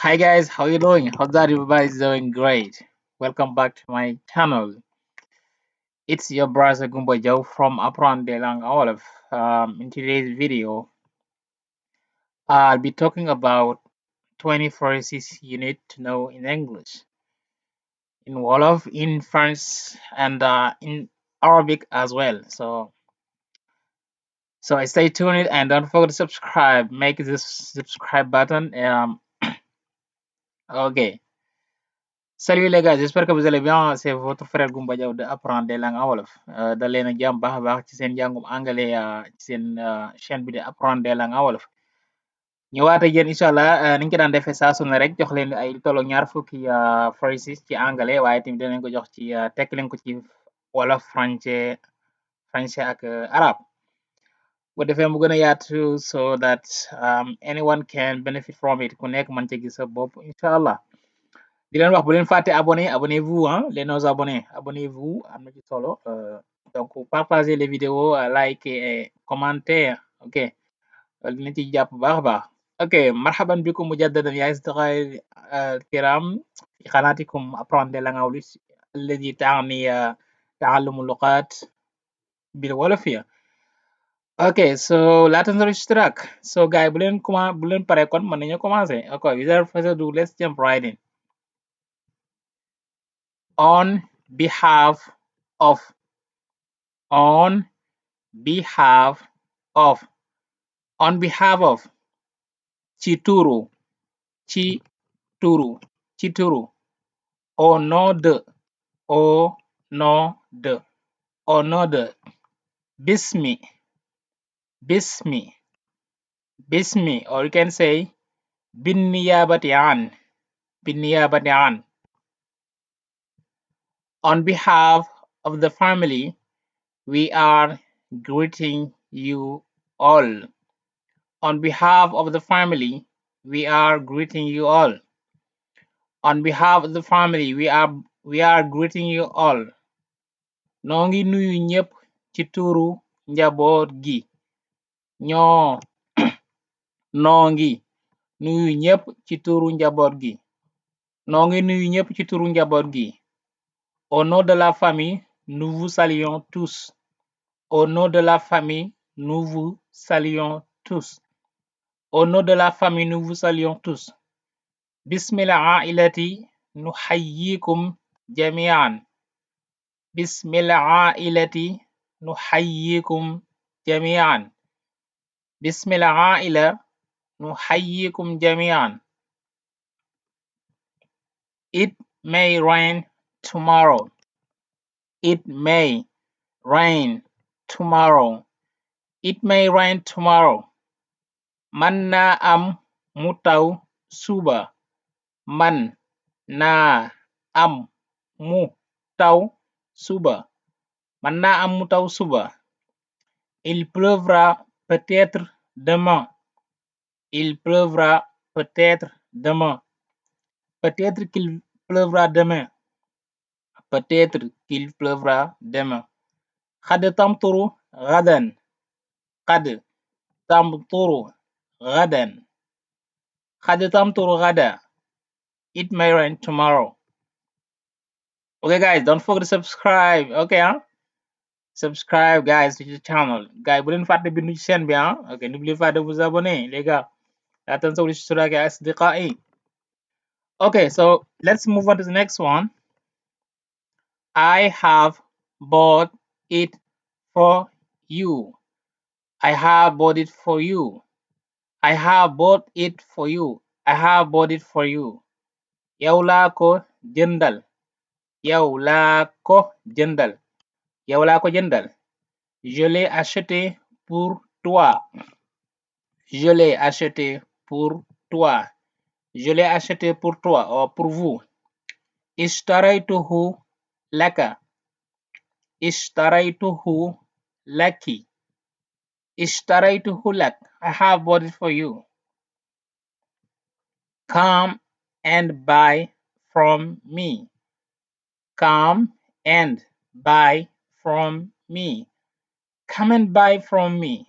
Hi guys, how you doing? Hope that everybody's doing great. Welcome back to my channel. It's your brother Gumbo Joe from Apprendre, Wolof. In today's video, I'll be talking about 20 phrases you need to know in English, in Wolof, in French, and in Arabic as well. So I stay tuned and don't forget to subscribe. Make this subscribe button. Okay. Salut les gars, j'espère que vous allez bien. C'est votre frère Goumba Diaw de Apprendre des langues en wolof. Dal leen ak jàmm baax a baax ci seen njàngum anglais ci seen chaîne bi de Apprendre des langues en wolof. ñëwaat ak yéen incha allah niñ ko daan defee saa su ne rek jox leen ay lu tolloog ñaar fukki phrases ci anglais waaye tamit dinañ ko jox ci tekk leen ko ci wolof français ak arabe. Bu defee mu gën a yaatu so that anyone can benefit from it ku nekk mën ci gis sa bopp incha allah. Di leen wax bu leen fàtte abonnez-vous les nos abonnés abonnez-vous am na ci solo donc partagez les vidéos likez et commentez ok loolu dina ci jàpp bu baax a baax ok marhaban bikum mujaddadan يا أصدقائي الكرام في قناتكم Apprendre la English الذي تعني تعلم اللغات بالولوفية ok so laata ñu اشتراك so gars yi bu leen pare kon mën nañu commencer ok without further ado let's jump right in. On behalf of, on behalf of, on behalf of, ci turu, ci turu, ci turu, au nom de, au nom de, au nom de, bismi, bismi, bismi, or you can say binniyabati an, binniyabati an. On behalf of the family, we are greeting you all. On behalf of the family, we are greeting you all. On behalf of the family, we are greeting you all. Noo ngi nuyu ñépp ci turu njaboot gi. Ñoo noo ngi nuyu ñépp ci turu njaboot gi. Noo ngi nuyu ñépp ci turu njaboot gi. Au nom de la famille, nous vous saluons tous. Au nom de la famille, nous vous saluons tous. Au nom de la famille, nous vous saluons tous. باسم العائلة نحييكم جميعا. باسم العائلة نحييكم جميعا. باسم العائلة نحييكم جميعا. It may rain tomorrow. It may rain tomorrow. It may rain tomorrow. Man naa am mu taw suba. Man naa am mu taw suba. Man naa am mu taw suba. Il pleuvra peut-être demain. Il pleuvra peut-être demain. Peut-être qu'il pleuvra demain. Peut-être qu'il pleuvra demain. قد تمطر غدا. قد تمطر غدا. قد تمطر غدا. It may rain tomorrow. Okay guys, don't forget to subscribe. Okay subscribe guys to the channel. Guys, bu leen fàtte bindu ci chaîne bi ok n'oubliez pas de vous abonner les gars. لا تنسوا الاشتراك يا أصدقائي. Okay, so let's move on to the next one. I have bought it for you. I have bought it for you. I have bought it for you. I have bought it for you. Yow laa ko jëndal. Yow laa ko jëndal. Yow laa ko jëndal. Je l'ai acheté pour toi. Je l'ai acheté pour toi. Je l'ai acheté pour toi or pour vous. اشتريته لك. اشتريته لك. اشتريته لك. I have bought it for you. Come and buy from me. Come and buy from me. Come and buy from me.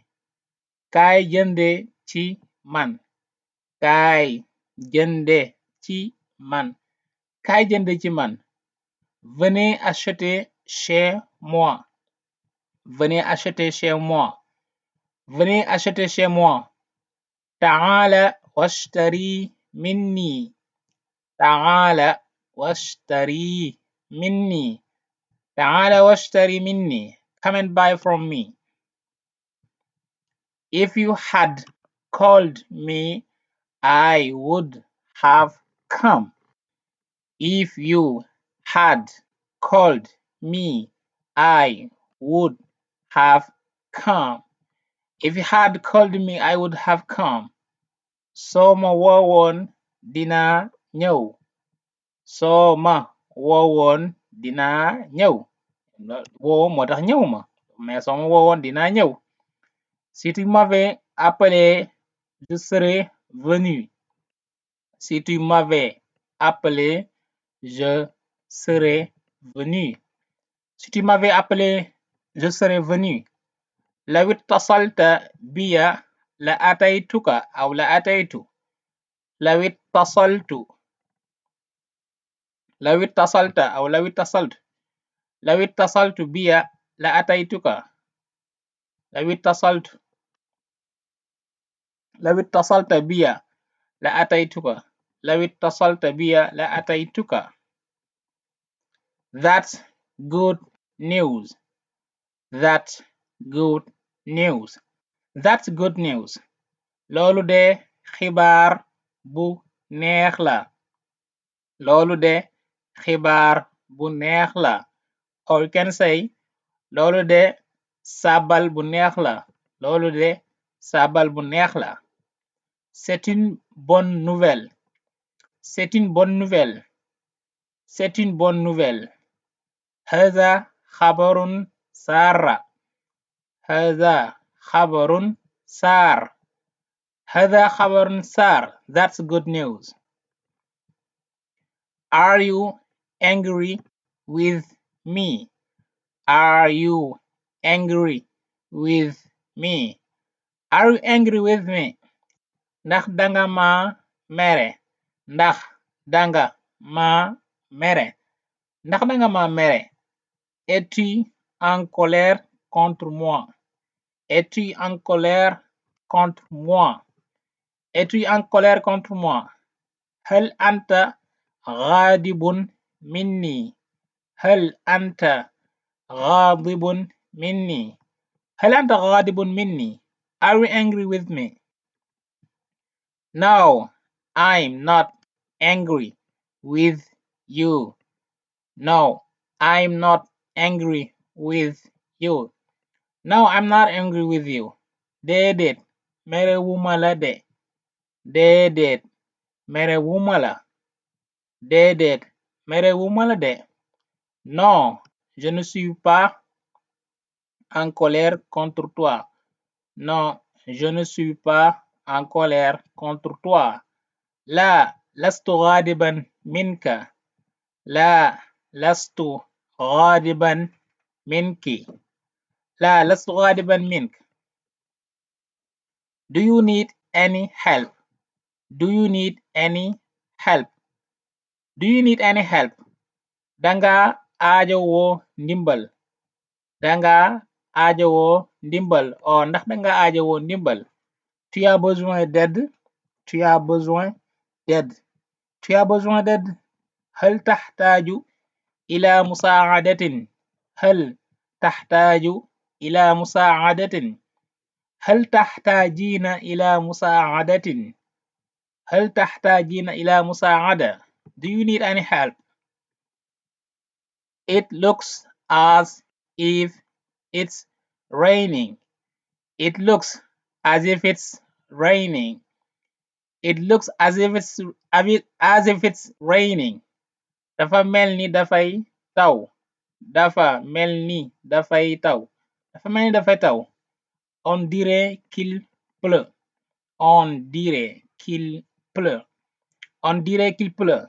Kaay jënde ci man. Kaay jënde ci man. Kaay jënd ci man. Venez acheter chez moi. Venez acheter chez moi. Venez acheter chez moi. تعال واشتري مني. تعال واشتري مني. تعال واشتري مني. Come and buy from me. If you had called me, I would have come. If you had called me, I would have come. If you had called me, I would have come. Soo ma woowoon dinaa ñëw. Soo ma woowoon dinaa ñëw. Woo moo tax ñëw ma, mais soo ma woowoon dinaa ñëw. Si tu m'avais appelé, je serais venu. Si tu m'avais appelé, je serais venu. Si tu m'avais appelé, je serais venu. لو اتصلت بي لأتيتك أو لأتيت. لو اتصلت أو لو اتصلت. لو اتصلت بي لأتيتك. لو اتصلت بي لأتيتك. لو اتصلت بي لأتيتك. That's good news. That's good news. That's good news. Loolu de xibaar bu neex la. Loolu de xibaar bu neex la. Or you can say loolu de sabal bu neex la. Loolu de sabal bu neex la. C'est une bonne nouvelle. C'est une bonne nouvelle. C'est une bonne nouvelle. هذا خبر سار. هذا خبر سار. هذا خبر سار. That's good news. Are you angry with me? Are you angry with me? Are you angry with me? Ndax danga ma mere. Ndax danga ma mere. Ndax danga ma mere. Es-tu en colère contre moi? Es-tu en colère contre moi? Es-tu en colère contre moi? هل أنت غاضب مني؟ هل أنت غاضب مني؟ هل أنت غاضب مني? Are you angry with me? No, I'm not angry with you. No, I'm not angry with you. No, I'm not angry with you. Déedéet, merewuma la de. Déedéet, merewuma la. Déedéet, merewuma la de. Non, je ne suis pas en colère contre toi. Non, je ne suis pas en colère contre toi. لا لست غاضبا منك. لا لست غاضبا منك. لا لست غاضبا منك. Do you need any help? Do you need any help? Do you need any help? Danga aajowoo ndimbal. Danga aajowoo ndimbal. O ndax danga aajowoo ndimbal. Tu as besoin d'aide. Tu as besoin d'aide. Tu as besoin d'aide. هل تحتاج إلى مساعدة؟ هل تحتاج إلى مساعدة؟ هل تحتاجين إلى مساعدة؟ هل تحتاجين إلى مساعدة؟ Do you need any help? It looks as if it's raining. It looks as if it's raining. It looks as if it's raining. Dafa melni dafay taw. Dafa melni dafay taw. Dafa melni dafay taw. On dirait qu'il pleut. On dirait qu'il pleut. On dirait qu'il pleut.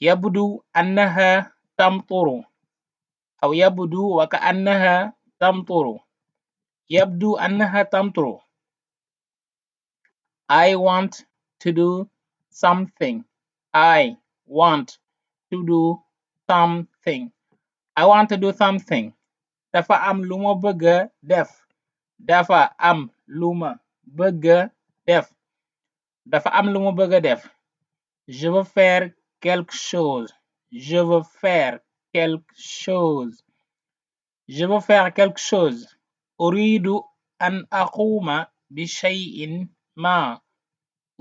يبدو أنها تمطر. أو يبدو وكأنها تمطر. يبدو أنها تمطر. I want to do something. I want to do something. I want to do something. Dafa am lu ma bëgga def. Dafa am lu ma bëgga def. Dafa am lu ma bëgga def. Je veux faire quelque chose. Je veux faire quelque chose. Je veux faire quelque chose. أريد أن أقوم بشيء ما.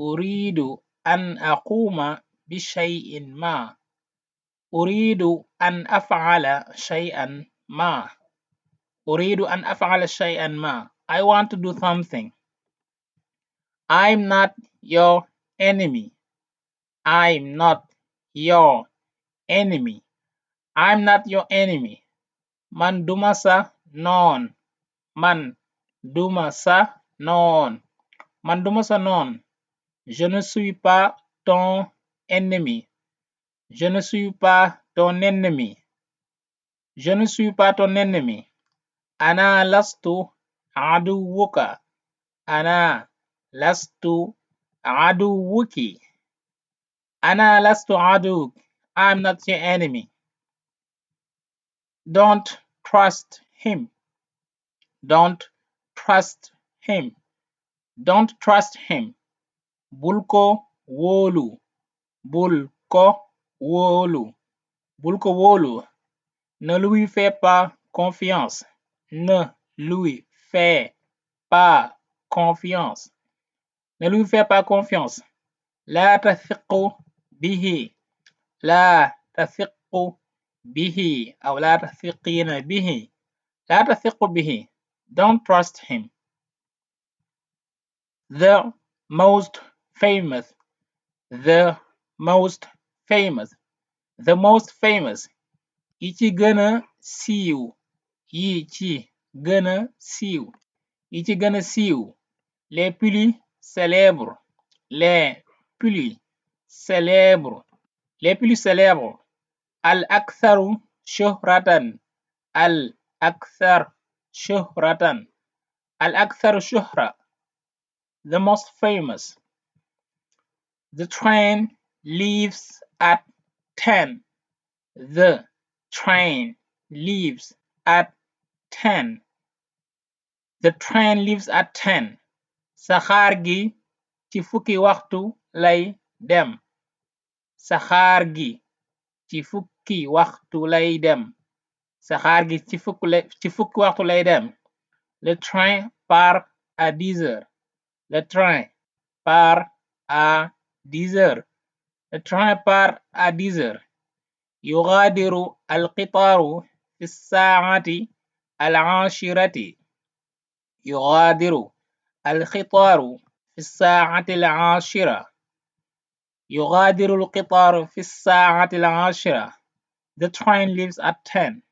أريد أن أقوم بشيء ما. أريد أن أفعل شيئا ما. أريد أن أفعل شيئا ما. I want to do something. I'm not your enemy. I'm not your enemy. I'm not your enemy. Man duma sa noon. Man duma sa noon. Man duma sa noon. Je ne suis pas ton ennemi. Je ne suis pas ton ennemi. Je ne suis pas ton ennemi. أنا لست عدوك. أنا لست عدوك. أنا لست عدوك. I'm not your enemy. Don't trust him. Don't trust him. Don't trust him. Bul ko wóolu. Bul ko wóolu. Bul ko wóolu. Ne lui fais pas confiance. Ne lui fais pas confiance. Ne lui fais pas confiance. لا تثق به. لا تثق به أو لا تثقين به. لا تثق به. Don't trust him. The most famous. The most famous. The most famous. Yi ci gëna siiw. Yi ci gëna siiw. Yi ci gëna siiw. Les plus célèbres. Les plus célèbres. Les plus célèbres. الأكثر شهرة. الأكثر شهرة. الأكثر شهرة. The most famous. The train leaves at 10. The train leaves at 10. The train leaves at 10. Saxaar gi ci fukki waxtu lay dem. Saxaar gi ci fukki waxtu lay dem. Saxaar gi ci fukki waxtu lay dem. Le train part à 10 heures. Le train part à 10 heures. Le train part à 10 heures. يغادر القطار في الساعة العاشرة. يغادر القطار في الساعة العاشرة. يغادر القطار في الساعة العاشرة. The train leaves at 10.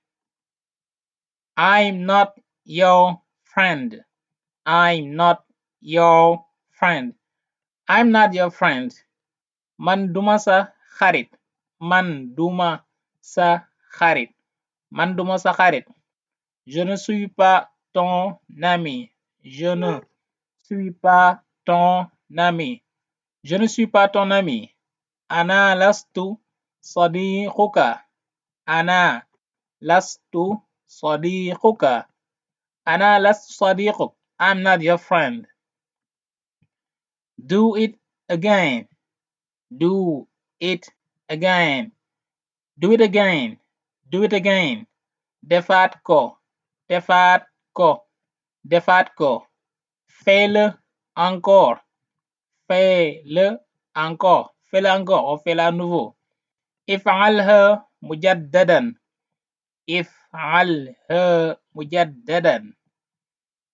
I'm not your friend. I'm not your friend. I'm not your friend. Man duma sa xarit. Man duma sa xarit. Man duma sa xarit. Je ne suis pas ton ami. Je ne suis pas ton ami. Je ne suis pas ton ami. أنا لست صديقك. أنا لست صديقك. أنا لست صديقك. I'm not your friend. Do it again. Do it again. Do it again. Do it again. Defaat ko. Defaat ko. Defaat ko. Fais-le encore. Fais-le encore. Fais-le encore ou fais-le à nouveau. افعلها مجددا. افعلها مجددا.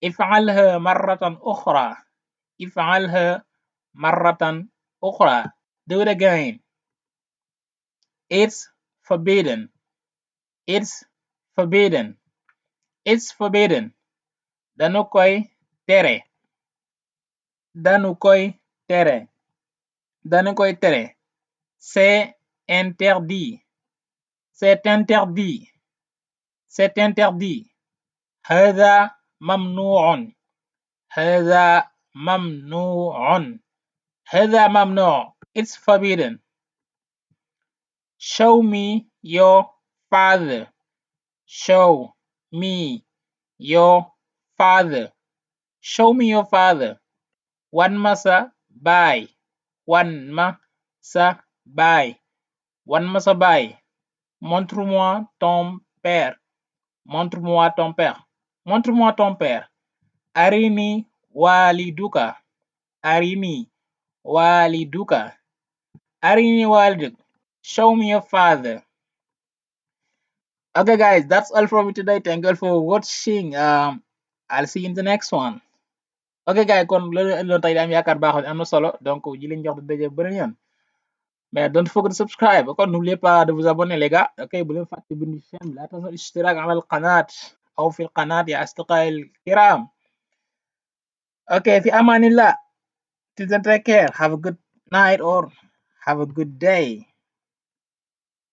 افعلها مرة أخرى. افعلها مرة أخرى. Do it again. It's forbidden. It's forbidden. It's forbidden. Danu koy tere. Danu koy tere. Danu koy tere. C'est interdit. C'est interdit. C'est interdit. هذا ممنوع. هذا ممنوع. هذا ممنوع. It's forbidden. show me your father. Show me your father. Show me your father. Wan ma sa baay. Wan ma sa baay. Wan ma sa baay. Montre-moi ton père. Montre-moi ton père. Montre-moi ton père. Arini waliduka. Arini waliduka. Arini waliduk. Show me your father. Okay, guys, that's all from me today. Thank you all for watching. I'll see you in the next one. Okay, guys, kon loolu loolu tey am yaakaar baaxul am na solo donc ji leen jox daje beneen yoon mais don't forget to subscribe kon n'oubliez pas de vous abonner les gars. Ok, bu leen fàtte bind chaîne لا تنسوا الاشتراك على القناة أو في القناة يا أصدقائي الكرام. Okay, في أمان الله. Till then, take care. Have a good night or have a good day.